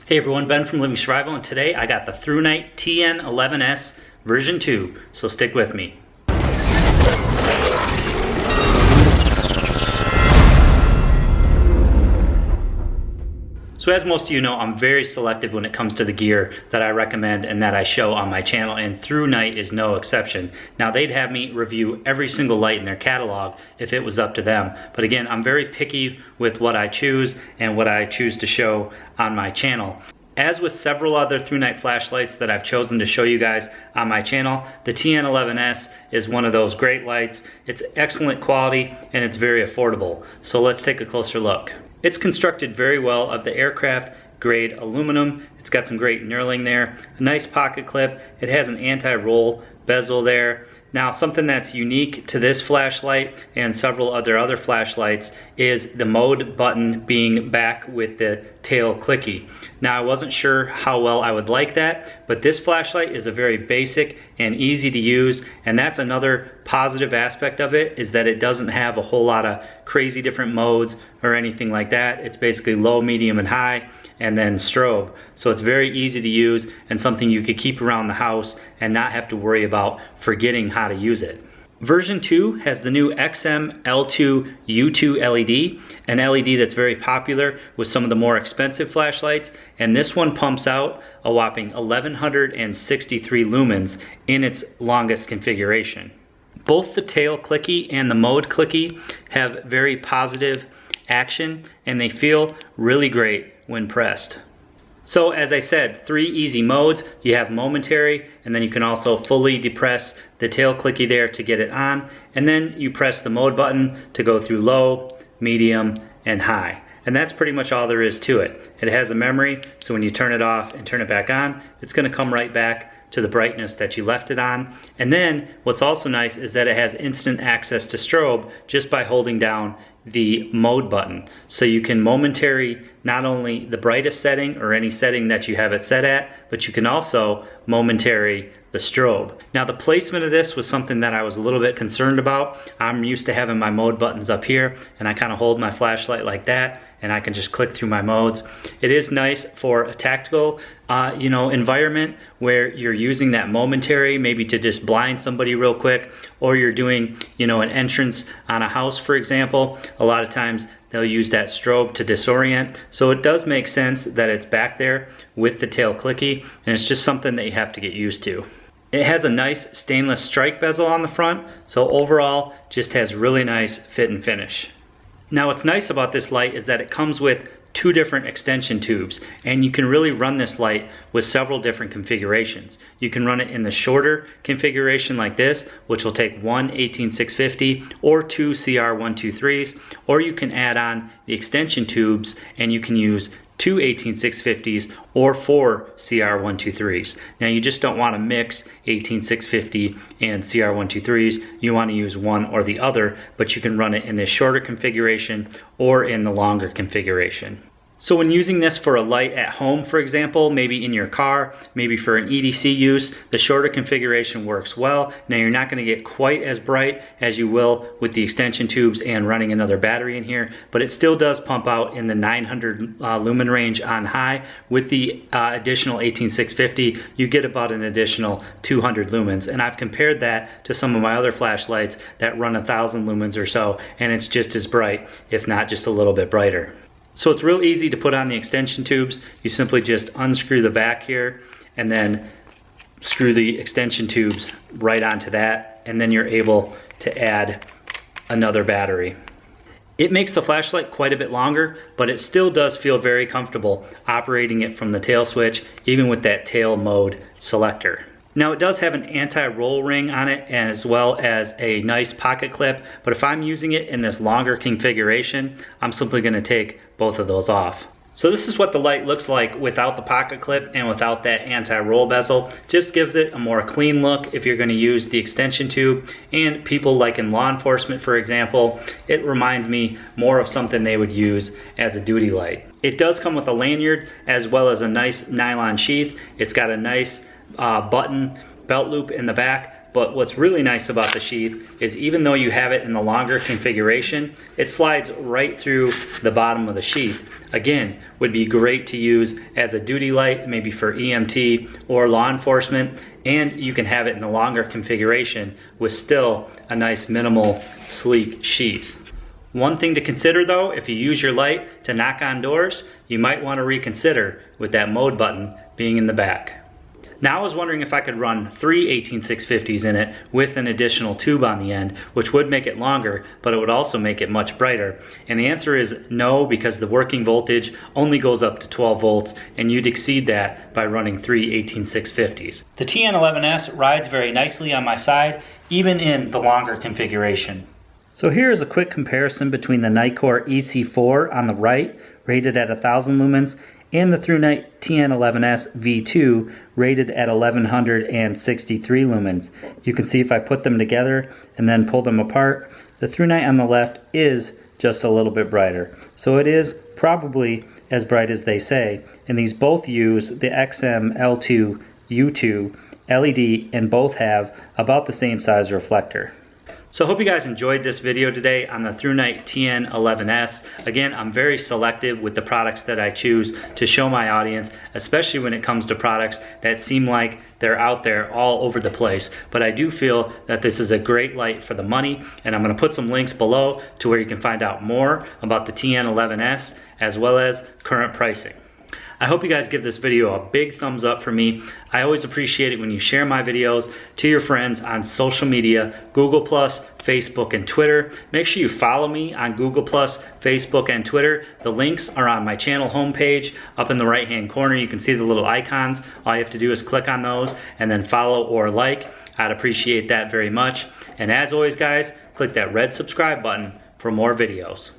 Hey everyone, Ben from Living Survival, and today I got the ThruNite TN11S version 2, so stick with me. So as most of you know, I'm very selective when it comes to the gear that I recommend and that I show on my channel, and ThruNite is no exception. Now they'd have me review every single light in their catalog if it was up to them. But again, I'm very picky with what I choose and what I choose to show on my channel. As with several other ThruNite flashlights that I've chosen to show you guys on my channel, the TN11S is one of those great lights. It's excellent quality and it's very affordable. So let's take a closer look. It's constructed very well of the aircraft grade aluminum. It's got some great knurling there, a nice pocket clip. It has an anti-roll bezel there. Now something that's unique to this flashlight and several other flashlights is the mode button being back with the tail clicky. Now I wasn't sure how well I would like that, but this flashlight is a very basic and easy to use, and that's another positive aspect of it, is that it doesn't have a whole lot of crazy different modes or anything like that. It's basically low, medium, and high, and then strobe. So it's very easy to use and something you could keep around the house and not have to worry about forgetting how to use it. Version 2 has the new XM-L2 U2 LED, an LED that's very popular with some of the more expensive flashlights, and this one pumps out a whopping 1163 lumens in its longest configuration. Both the tail clicky and the mode clicky have very positive action, and they feel really great when pressed. So as I said, 3 easy modes. You have momentary, and then you can also fully depress the tail clicky there to get it on, and then you press the mode button to go through low, medium, and high. And that's pretty much all there is to it. It has a memory, so when you turn it off and turn it back on, it's gonna come right back to the brightness that you left it on. And then what's also nice is that it has instant access to strobe just by holding down the mode button. So you can momentary not only the brightest setting or any setting that you have it set at, but you can also momentary the strobe. Now the placement of this was something that I was a little bit concerned about. I'm used to having my mode buttons up here, and I kind of hold my flashlight like that, and I can just click through my modes. It is nice for a tactical environment where you're using that momentary, maybe to just blind somebody real quick, or you're doing an entrance on a house, for example. A lot of times they'll use that strobe to disorient. So it does make sense that it's back there with the tail clicky, and it's just something that you have to get used to. It has a nice stainless strike bezel on the front, so overall just has really nice fit and finish. Now what's nice about this light is that it comes with 2 different extension tubes, and you can really run this light with several different configurations. You can run it in the shorter configuration like this, which will take 1 18650 or 2 CR123s, or you can add on the extension tubes and you can use 2 18650s or 4 CR123s. Now you just don't want to mix 18650 and CR123s. You want to use one or the other, but you can run it in this shorter configuration or in the longer configuration. So when using this for a light at home, for example, maybe in your car, maybe for an EDC use, the shorter configuration works well. Now you're not going to get quite as bright as you will with the extension tubes and running another battery in here, but it still does pump out in the 900 lumen range on high. With the additional 18650, you get about an additional 200 lumens, and I've compared that to some of my other flashlights that run 1000 lumens or so, and it's just as bright, if not just a little bit brighter. So it's real easy to put on the extension tubes. You simply just unscrew the back here and then screw the extension tubes right onto that, and then you're able to add another battery. It makes the flashlight quite a bit longer, but it still does feel very comfortable operating it from the tail switch, even with that tail mode selector. Now it does have an anti-roll ring on it, as well as a nice pocket clip, but if I'm using it in this longer configuration, I'm simply going to take both of those off. So this is what the light looks like without the pocket clip and without that anti-roll bezel. Just gives it a more clean look if you're going to use the extension tube, and people like in law enforcement, for example, it reminds me more of something they would use as a duty light. It does come with a lanyard as well as a nice nylon sheath. It's got a nice button belt loop in the back but what's really nice about the sheath is even though you have it in the longer configuration, it slides right through the bottom of the sheath. Again, would be great to use as a duty light, maybe for EMT or law enforcement, and you can have it in the longer configuration with still a nice minimal sleek sheath. One thing to consider though, if you use your light to knock on doors, you might want to reconsider with that mode button being in the back. Now I was wondering if I could run 3 18650s in it with an additional tube on the end, which would make it longer, but it would also make it much brighter. And the answer is no, because the working voltage only goes up to 12 volts, and you'd exceed that by running 3 18650s. The TN11S rides very nicely on my side, even in the longer configuration. So here is a quick comparison between the Nitecore EC4 on the right, rated at 1000 lumens, and the ThruNite TN11S V2, rated at 1163 lumens. You can see if I put them together and then pull them apart, the ThruNite on the left is just a little bit brighter. So it is probably as bright as they say, and these both use the XM-L2 U2 LED and both have about the same size reflector. So I hope you guys enjoyed this video today on the ThruNite TN11S. Again, I'm very selective with the products that I choose to show my audience, especially when it comes to products that seem like they're out there all over the place. But I do feel that this is a great light for the money, and I'm going to put some links below to where you can find out more about the TN11S as well as current pricing. I hope you guys give this video a big thumbs up for me. I always appreciate it when you share my videos to your friends on social media, Google+, Facebook, and Twitter. Make sure you follow me on Google+, Facebook, and Twitter. The links are on my channel homepage. Up in the right-hand corner, you can see the little icons. All you have to do is click on those and then follow or like. I'd appreciate that very much. And as always, guys, click that red subscribe button for more videos.